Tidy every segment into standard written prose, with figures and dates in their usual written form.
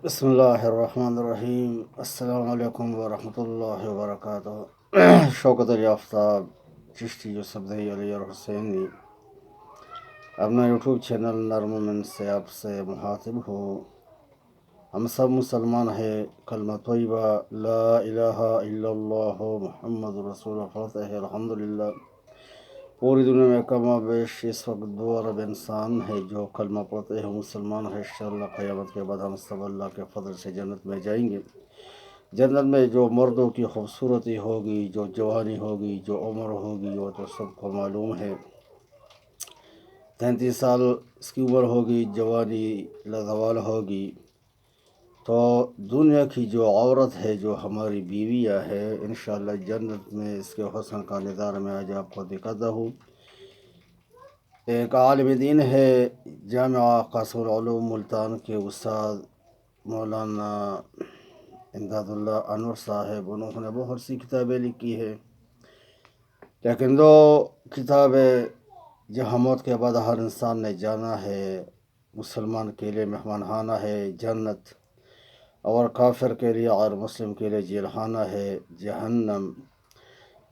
بسم اللہ الرحمن الرحیم۔ السلام علیکم ورحمۃ اللہ وبرکاتہ۔ شوکت علی آفتاب چشتی جو سبزی علی اور حسینی اپنا یوٹیوب چینل نرم من سے آپ سے مخاطب ہو۔ ہم سب مسلمان ہیں، کلمہ طیبہ لا الہ الا اللہ محمد رسول اللہ پڑھتے ہیں الحمدللہ۔ پوری دنیا میں کم و بیش اس وقت 2 ارب انسان ہے جو کلمہ پڑھتے ہیں، مسلمان ہے۔ انشاءاللہ قیامت کے بعد ہم سب اللہ کے فضل سے جنت میں جائیں گے۔ جنت میں جو مردوں کی خوبصورتی ہوگی، جو جوانی ہوگی، جو عمر ہوگی، وہ تو سب کو معلوم ہے۔ 33 سال اس کی عمر ہوگی، جوانی لازوال ہوگی۔ تو دنیا کی جو عورت ہے، جو ہماری بیویاں ہے، انشاءاللہ جنت میں اس کے حسن کا نظارہ میں آج آپ کو دکھاتا ہوں۔ ایک عالم دین ہے، جامعہ قاسم العلوم ملتان کے استاد مولانا امداد اللہ انور صاحب، انہوں نے بہت سی کتابیں لکھی ہے، لیکن دو کتابیں جہاں موت کے بعد ہر انسان نے جانا ہے، مسلمان کے لیے مہمان خانہ ہے جنت، اور کافر کے لیے اور مسلم کے لیے جیل خانہ ہے جہنم۔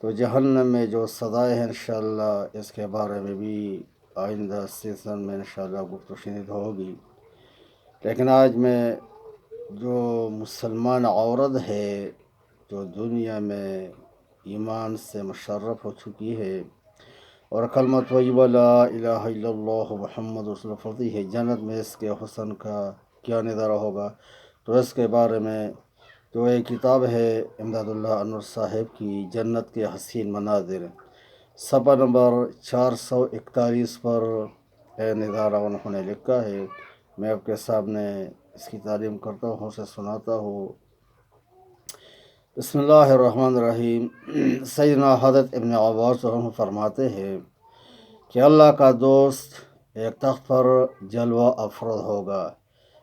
تو جہنم میں جو سزائیں ہیں انشاءاللہ اس کے بارے میں بھی آئندہ سیزن میں انشاءاللہ گفتگو شنید ہوگی۔ لیکن آج میں جو مسلمان عورت ہے، جو دنیا میں ایمان سے مشرف ہو چکی ہے اور کلمہ طیبہ لا الہ الا اللہ محمد رسول اللہ پڑھتی ہے، جنت میں اس کے حسن کا کیا نظارہ ہوگا، تو اس کے بارے میں جو ایک کتاب ہے امداد اللہ انور صاحب کی، جنت کے حسین مناظر، صفحہ نمبر 441 پر نظارہ انہوں نے لکھا ہے۔ میں آپ کے سامنے اس کی تعلیم کرتا ہوں، اسے سناتا ہوں۔ بسم اللہ الرحمن الرحیم۔ سیدنا حضرت ابن عباس عنہ فرماتے ہیں کہ اللہ کا دوست ایک تخت پر جلوہ افروز ہوگا،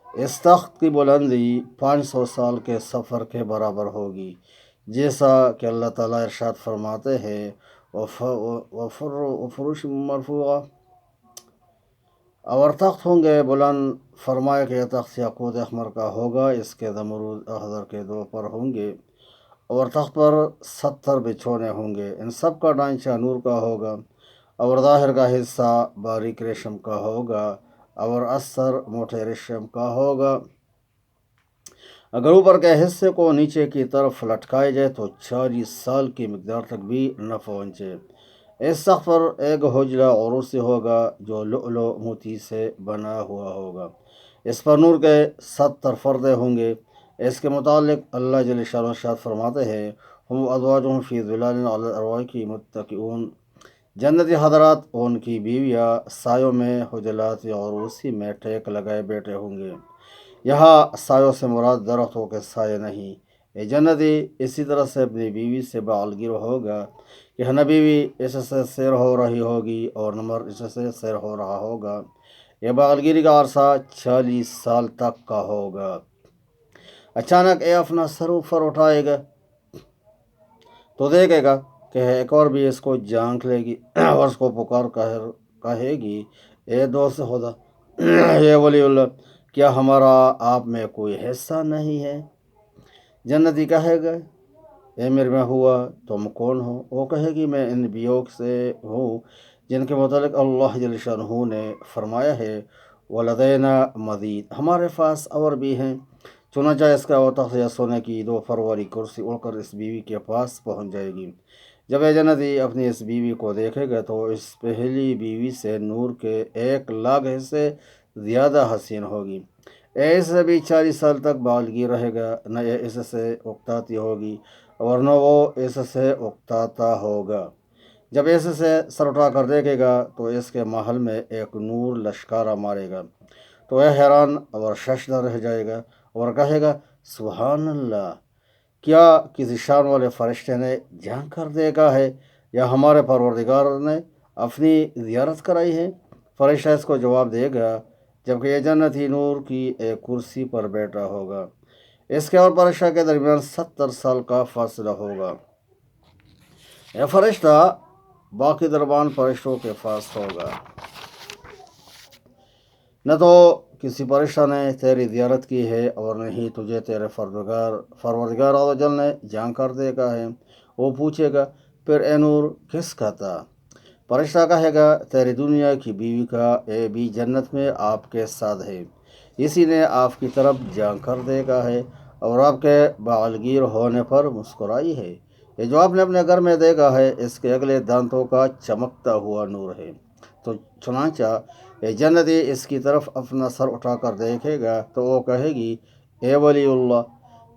اس تخت کی بلندی 500 سال کے سفر کے برابر ہوگی، جیسا کہ اللہ تعالیٰ ارشاد فرماتے ہیں وفرش مرفوعہ، اور تخت ہوں گے بلند۔ فرمایا کہ یہ تخت یاقوت احمر کا ہوگا، اس کے زمرد اخضر کے 2 پر ہوں گے، اور تخت پر 70 بچھونے ہوں گے، ان سب کا ڈھانچہ نور کا ہوگا، اور ظاہر کا حصہ باریک ریشم کا ہوگا، اور اثر موٹے ریشم کا ہوگا۔ اگر اوپر کے حصے کو نیچے کی طرف لٹکایا جائے تو 40 سال کی مقدار تک بھی نہ پہنچے۔ اس تخت پر ایک حجرہ عروسی ہوگا جو لؤلؤ موتی سے بنا ہوا ہوگا، اس پر نور کے 70 پردے ہوں گے۔ اس کے متعلق اللہ جل شانہ ارشاد فرماتے ہیں ہم ازواجہم فی ظلال علی الارائک متکئون، جنتی حضرات ان کی بیویاں سایوں میں حجرات عروسی میں ٹیک لگائے بیٹھے ہوں گے۔ یہاں سایوں سے مراد درختوں کے سائے نہیں۔ یہ جنتی اسی طرح سے اپنی بیوی سے باغلگیر ہوگا کہ نہ بیوی اس سے سیر ہو رہی ہوگی اور نہ مرد اس سے سیر ہو رہا ہوگا۔ یہ باغلگیری کا عرصہ 40 سال تک کا ہوگا۔ اچانک یہ اپنا سر اوپر اٹھائے گا تو دیکھے گا کہ ایک اور بھی اس کو جھانک لے گی اور اس کو پکار کہے گی اے دوست خدا، اے ولی اللہ، کیا ہمارا آپ میں کوئی حصہ نہیں ہے؟ جنتی کہے گا اے میرے میں ہوا، تم کون ہو؟ وہ کہے گی میں ان بیووں سے ہوں جن کے متعلق اللہ جل شانہ نے فرمایا ہے وَلَدَيْنَا مَزِيد، ہمارے پاس اور بھی ہیں۔ چنانچہ اس کا وہ تخت یا سونے کی 2 پر والی کرسی اڑ کر اس بیوی کے پاس پہنچ جائے گی۔ جب یہ جنتی اپنی اس بیوی کو دیکھے گا تو اس پہلی بیوی سے نور کے 1,00,000 حصے زیادہ حسین ہوگی۔ یہ اس سے بھی 40 سال تک بالغی رہے گا، نہ یہ اس سے اکتاتی ہوگی اور نہ وہ اس سے اکتاتا ہوگا۔ جب اس سے سر اٹھا کر دیکھے گا تو اس کے محل میں ایک نور لشکارہ مارے گا، تو یہ حیران اور ششدر رہ جائے گا اور کہے گا سبحان اللہ، کیا کسی شان والے فرشتے نے جھانک کر دیکھا ہے یا ہمارے پروردگار نے اپنی زیارت کرائی ہے؟ فرشتہ اس کو جواب دے گا جبکہ یہ جنتی نور کی ایک کرسی پر بیٹھا ہوگا، اس کے اور فرشتہ کے درمیان 70 سال کا فاصلہ ہوگا۔ یہ فرشتہ باقی دربان فرشتوں کے پاس ہوگا، نہ تو کسی فرشتہ نے تیری زیارت کی ہے اور نہیں تجھے تیرے پروردگار عز و جل نے جان کر دیکھا ہے؟ وہ پوچھے گا پھر اے نور کس کا تھا؟ فرشتہ کہے گا تیری دنیا کی بیوی کا، اے بھی جنت میں آپ کے ساتھ ہے، اسی نے آپ کی طرف جان کر دیکھا ہے اور آپ کے بالغیر ہونے پر مسکرائی ہے۔ یہ جو آپ نے اپنے گھر میں دیکھا ہے اس کے اگلے دانتوں کا چمکتا ہوا نور ہے۔ تو چنانچہ یہ جنتی اس کی طرف اپنا سر اٹھا کر دیکھے گا تو وہ کہے گی اے ولی اللہ،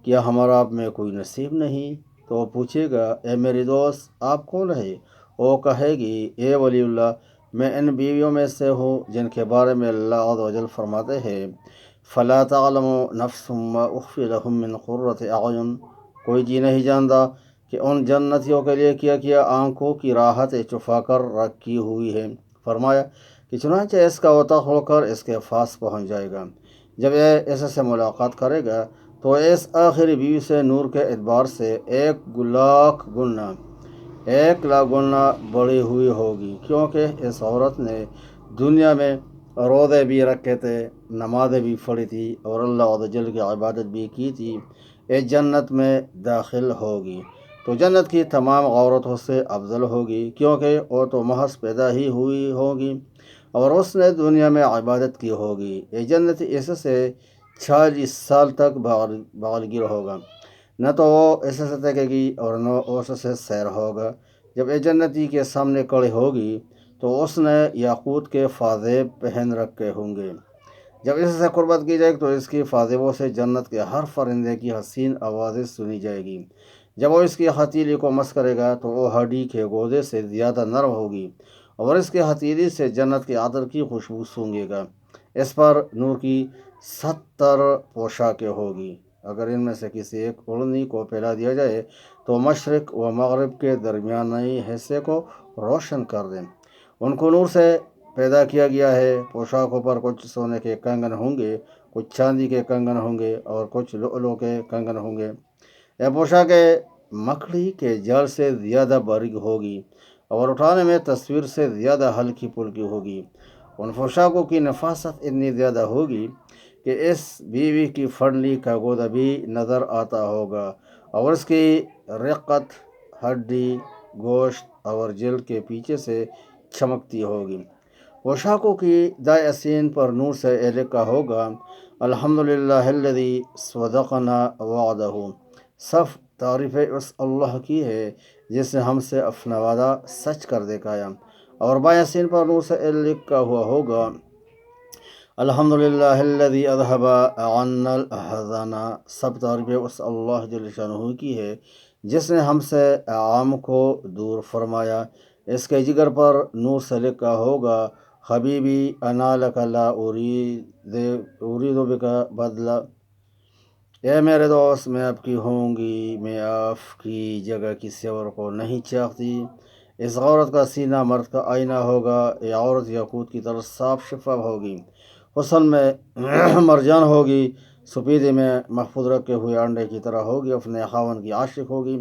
کیا ہمارا آپ میں کوئی نصیب نہیں؟ تو وہ پوچھے گا اے میری دوست آپ کون ہے؟ وہ کہے گی اے ولی اللہ، میں ان بیویوں میں سے ہوں جن کے بارے میں اللہ عز و جل فرماتے ہیں فلا تعلم نفس ما اخفی لهم من قرۃ اعین، کوئی جی نہیں جانتا کہ ان جنتیوں کے لیے کیا کیا آنکھوں کی راحتیں چھپا کر رکھی ہوئی ہیں۔ فرمایا کہ چنانچہ اس کا عطا ہو کر اس کے پاس پہنچ جائے گا۔ جب یہ اس سے ملاقات کرے گا تو اس آخری بیوی سے نور کے اعتبار سے 1,00,000 گنا بڑی ہوئی ہوگی، کیونکہ اس عورت نے دنیا میں روزے بھی رکھے تھے، نمازیں بھی پڑھی تھی اور اللہ عز و جل کی عبادت بھی کی تھی۔ یہ جنت میں داخل ہوگی تو جنت کی تمام عورتوں سے افضل ہوگی، کیونکہ وہ تو محض پیدا ہی ہوئی ہوگی اور اس نے دنیا میں عبادت کی ہوگی۔ یہ جنت اس سے 40 سال تک بالغیر ہوگا، نہ تو وہ اس سے تکے گی اور نہ اس سے سیر ہوگا۔ جب یہ جنتی کے سامنے کھڑی ہوگی تو اس نے یاقوت کے فاضیب پہن رکھے ہوں گے۔ جب اس سے قربت کی جائے گی تو اس کی فاضیبوں سے جنت کے ہر پرندے کی حسین آوازیں سنی جائے گی۔ جب وہ اس کی ہتھیلی کو مس کرے گا تو وہ ہڈی کے گودے سے زیادہ نرم ہوگی اور اس کے ہتھیلی سے جنت کے عطر کی خوشبو سونگے گا۔ اس پر نور کی 70 پوشاکیں ہوگی۔ اگر ان میں سے کسی ایک اوڑھنی کو پھیلا دیا جائے تو مشرق و مغرب کے درمیانی حصے کو روشن کر دیں۔ ان کو نور سے پیدا کیا گیا ہے۔ پوشاکوں پر کچھ سونے کے کنگن ہوں گے، کچھ چاندی کے کنگن ہوں گے اور کچھ لؤلؤ کے کنگن ہوں گے۔ یہ پوشاکیں مکڑی کے جال سے زیادہ باریک ہوگی اور اٹھانے میں تصویر سے زیادہ ہلکی پھلکی ہوگی۔ ان پوشاکوں کی نفاست اتنی زیادہ ہوگی کہ اس بیوی کی پھنڈلی کا گودا بھی نظر آتا ہوگا اور اس کی رقت ہڈی، گوشت اور جلد کے پیچھے سے چمکتی ہوگی۔ پوشاکوں کی دائیں اسین پر نور سے لکھا ہوگا الحمدللہ الذی صدقنا وعدہ، سب تعریفیں اس اللہ کی ہے جس نے ہم سے اپنا وعدہ سچ کر دکھایا۔ اور بائیں اسین پر نور سے لکھا ہوا ہوگا الحمدللہ الذی اذھب عنا الاحزان، سب تعریفیں اس اللہ جل شانہ کی ہے جس نے ہم سے غم کو دور فرمایا۔ اس کے جگر پر نور سے لکھا ہوگا حبیبی انا لک لا ارید بک بدلا، اے میرے دوست میں آپ کی ہوں گی، میں آپ کی جگہ کسی اور کو نہیں چاہتی۔ اس عورت کا سینہ مرد کا آئینہ ہوگا، یہ عورت یاقوت کی طرح صاف شفاف ہوگی، حسن میں مرجان ہوگی، سپیدے میں محفوظ رکھے ہوئے انڈے کی طرح ہوگی، اپنے خاوند کی عاشق ہوگی،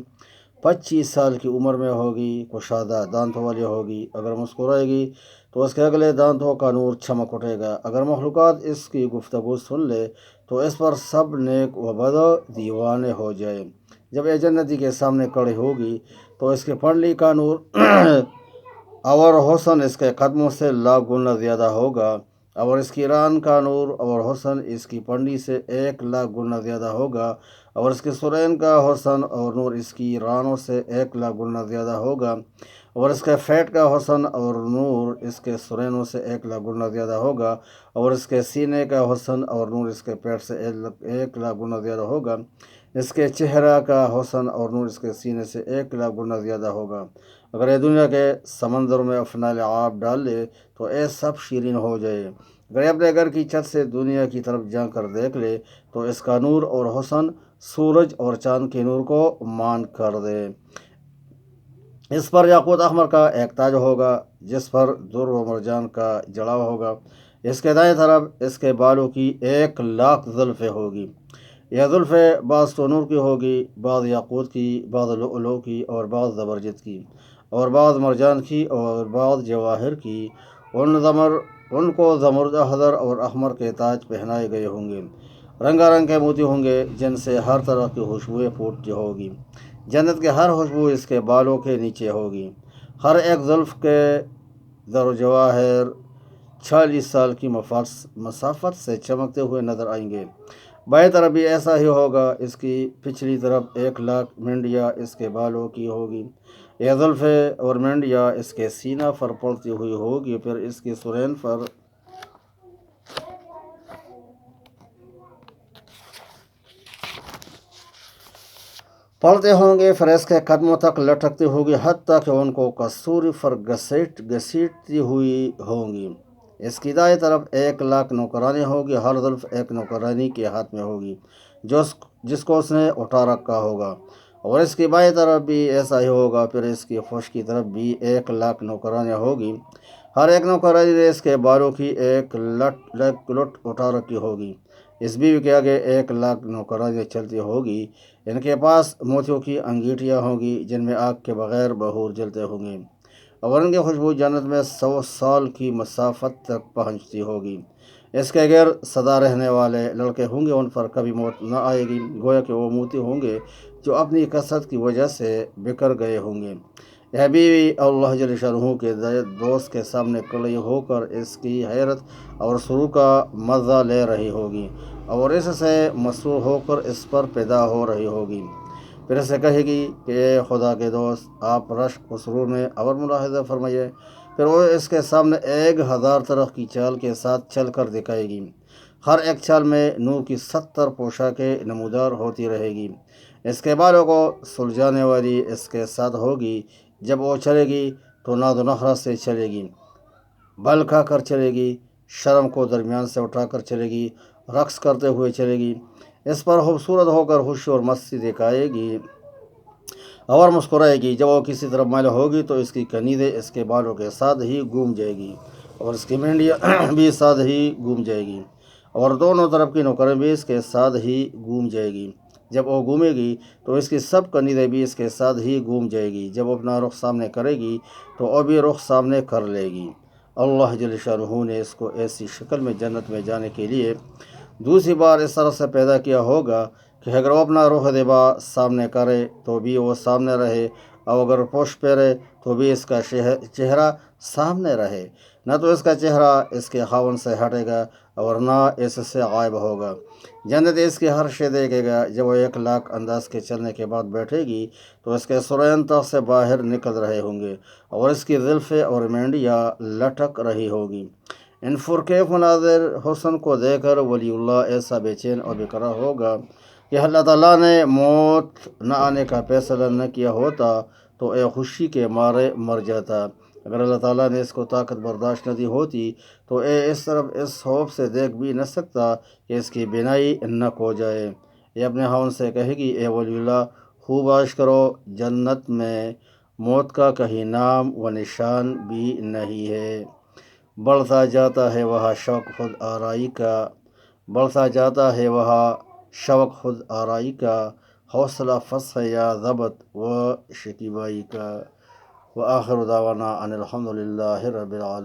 25 سال کی عمر میں ہوگی، کشادہ دانتوں والی ہوگی، اگر مسکرائے گی تو اس کے اگلے دانتوں کا نور چمک اٹھے گا۔ اگر مخلوقات اس کی گفتگو سن لے تو اس پر سب نیک و بد دیوانے ہو جائے۔ جب یہ جنتی کے سامنے کھڑی ہوگی تو اس کے پنڈلی کا نور اور حسن اس کے قدموں سے 1,00,000 گنا زیادہ ہوگا اور اس کی ران کا نور اور حسن اس کی پنڈلی سے 1,00,000 گنا زیادہ ہوگا اور اس کے سرین کا حسن اور نور اس کی رانوں سے 1,00,000 گنا زیادہ ہوگا اور اس کے پیٹ کا حسن اور نور اس کے سرینوں سے 1,00,000 گنا زیادہ ہوگا اور اس کے سینے کا حسن اور نور اس کے پیٹ سے 1,00,000 گنا زیادہ ہوگا، اس کے چہرہ کا حسن اور نور اس کے سینے سے 1,00,000 گنا زیادہ ہوگا۔ اگر یہ دنیا کے سمندر میں اپنا لعاب ڈال لے تو یہ سب شیرین ہو جائے۔ اگر یہ اپنے گھر کی چھت سے دنیا کی طرف جا کر دیکھ لے تو اس کا نور اور حسن سورج اور چاند کے نور کو مان کر دے۔ اس پر یاقوت احمر کا ایک تاج ہوگا جس پر در و مرجان کا جڑاؤ ہوگا۔ اس کے دائیں طرف اس کے بالوں کی 1,00,000 زلفیں ہوگی۔ یہ زلفیں بعض تو نور کی ہوگی، بعض یاقوت کی، بعض لؤلؤ کی اور بعض زبرجد کی اور بعض مرجان کی اور بعض جواہر کی۔ ان ان کو زمرد اخضر اور احمر کے تاج پہنائے گئے ہوں گے، رنگا رنگ کے موتی ہوں گے جن سے ہر طرح کی خوشبوئیں پھوٹتی ہوگی۔ جنت کے ہر خوشبو اس کے بالوں کے نیچے ہوگی، ہر ایک زلف کے در و جواہر 46 سال کی مسافت سے چمکتے ہوئے نظر آئیں گے۔ بائیں طرف بھی ایسا ہی ہوگا، اس کی پچھلی طرف 1,00,000 مینڈیاں اس کے بالوں کی ہوگی، یہ زلفیں اور مینڈیاں اس کے سینہ پر پڑتی ہوئی ہوگی، پھر اس کی سرین پر پڑتے ہوں گے، پھر اس کے قدموں تک لٹکتی ہوگی، حتیٰ کہ ان کو کستوری پر گھسیٹتی ہوئی ہوں گی۔ اس کی دائیں طرف 1,00,000 نوکرانی ہوگی، ہر زلف ایک نوکرانی کے ہاتھ میں ہوگی جس کو اس نے اٹھا رکھا ہوگا، اور اس کی بائیں طرف بھی ایسا ہی ہوگا، پھر اس کی فرش کی طرف بھی 1,00,000 نوکرانیاں ہوگی، ہر ایک نوکرانی نے اس کے بالوں کی ایک لٹ اٹھا رکھی ہوگی۔ اس بیوی کے آگے 1,00,000 نوکرانیاں چلتی ہوگی، ان کے پاس موتیوں کی انگیٹھیاں ہوں گی جن میں آگ کے بغیر بخور جلتے ہوں گے، اور ان کی خوشبو جنت میں 100 سال کی مسافت تک پہنچتی ہوگی۔ اس کے گرد سدا رہنے والے لڑکے ہوں گے، ان پر کبھی موت نہ آئے گی، گویا کہ وہ موتی ہوں گے جو اپنی کثرت کی وجہ سے بکھر گئے ہوں گے۔ یہ بیوی اللہ جل شانہ کے دوست کے سامنے کھڑی ہو کر اس کی حیرت اور سرور کا مزہ لے رہی ہوگی، اور اس سے مسرور ہو کر اس پر پیدا ہو رہی ہوگی۔ پھر اسے کہے گی کہ اے خدا کے دوست، آپ رشک و سرور میں اور ملاحظہ فرمائیے۔ پھر وہ اس کے سامنے 1,000 طرح کی چال کے ساتھ چل کر دکھائے گی، ہر ایک چال میں نور کی 70 پوشاکیں نمودار ہوتی رہے گی۔ اس کے بالوں کو سلجھانے والی اس کے ساتھ ہوگی، جب وہ چلے گی تو ناز و نخرت سے چلے گی، بل کھا کر چلے گی، شرم کو درمیان سے اٹھا کر چلے گی، رقص کرتے ہوئے چلے گی۔ اس پر خوبصورت ہو کر خوشی اور مستی دکھائے گی اور مسکرائے گی۔ جب وہ کسی طرف مائل ہوگی تو اس کی کنیزیں اس کے بالوں کے ساتھ ہی گھوم جائے گی، اور اس کی مینڈیاں بھی ساتھ ہی گھوم جائے گی، اور دونوں طرف کی نوکریں بھی اس کے ساتھ ہی گھوم جائے گی۔ جب وہ گھومے گی تو اس کی سب کنیزیں بھی اس کے ساتھ ہی گھوم جائے گی۔ جب وہ اپنا رخ سامنے کرے گی تو وہ بھی رخ سامنے کر لے گی۔ اللہ جل شانہ نے اس کو ایسی شکل میں جنت میں جانے کے لیے دوسری بار اس طرح سے پیدا کیا ہوگا کہ اگر وہ اپنا رخ دبا سامنے کرے تو بھی وہ سامنے رہے، اور اگر پوش پہرے تو بھی اس کا چہرہ سامنے رہے، نہ تو اس کا چہرہ اس کے خاوند سے ہٹے گا اور نہ اس سے غائب ہوگا۔ جنت اس کی ہر شے دیکھے گا۔ جب وہ 1,00,000 انداز کے چلنے کے بعد بیٹھے گی تو اس کے سرین تخت سے باہر نکل رہے ہوں گے، اور اس کی زلفیں اور مینڈیاں لٹک رہی ہوگی۔ ان پرکیف مناظر حسن کو دیکھ کر ولی اللہ ایسا بے چین اور بے قرار ہوگا کہ اللہ تعالیٰ نے موت نہ آنے کا فیصلہ نہ کیا ہوتا تو اے خوشی کے مارے مر جاتا۔ اگر اللہ تعالیٰ نے اس کو طاقت برداشت نہ دی ہوتی تو اس طرف اس خوف سے دیکھ بھی نہ سکتا کہ اس کی بینائی نہ کھو جائے۔ یہ اپنے خاوند سے کہے گی، اے ولی اللہ، خوب عیش کرو، جنت میں موت کا کہیں نام و نشان بھی نہیں ہے۔ بڑھتا جاتا ہے وہاں شوق خود آرائی کا، بڑھتا جاتا ہے وہاں شوق خود آرائی کا، حوصلہ فس ہے یا ضبط و شکیبائی کا۔ وآخر دعوانا ان الحمد للہ رب العالمین۔